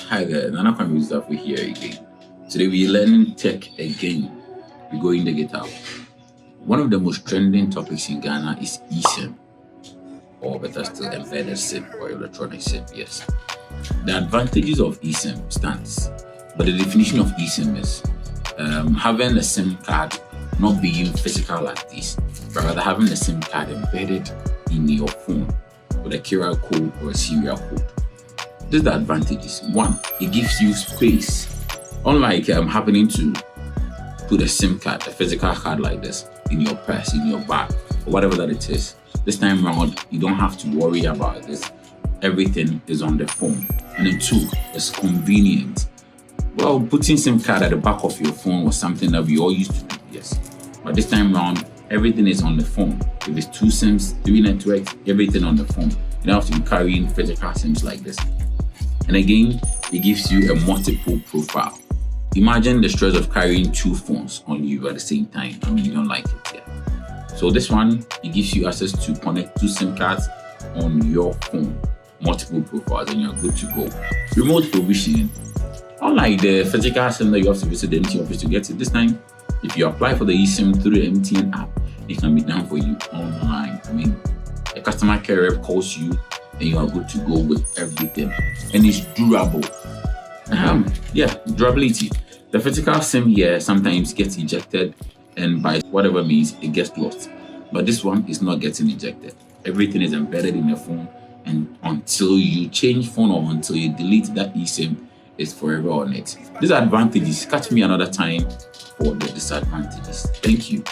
Hi there, Nana Kwame Zafu here again. Today we're learning tech again. We're going to get out. One of the most trending topics in Ghana is eSIM, or better still, embedded SIM or electronic SIM. Yes. The advantages of eSIM stands, but the definition of eSIM is having a SIM card not being physical like this, but rather having a SIM card embedded in your phone with a QR code or a serial code. These are the advantages. One, it gives you space. Unlike happening to put a SIM card, a physical card like this, in your purse, in your bag, or whatever that it is. This time around, you don't have to worry about this. Everything is on the phone. And then two, it's convenient. Well, putting SIM card at the back of your phone was something that we all used to do, yes. But this time around, everything is on the phone. If it's 2 SIMs, 3 networks, everything on the phone. You don't have to be carrying physical SIMs like this. And again, it gives you a multiple profile. Imagine the stress of carrying 2 phones on you at the same time. I mean, you don't like it, yeah. So this one, it gives you access to connect 2 SIM cards on your phone, multiple profiles, and you're good to go. Remote provisioning. Unlike the physical SIM that you have to visit the MTN office to get it, this time, if you apply for the eSIM through the MTN app, it can be done for you online. I mean, a customer care rep calls you and you are good to go with everything. And it's durable. Durability. The physical SIM here sometimes gets ejected, and by whatever means, it gets lost. But this one is not getting ejected. Everything is embedded in the phone, and until you change phone or until you delete that eSIM, it's forever on it. These are advantages. Catch me another time for the disadvantages. Thank you.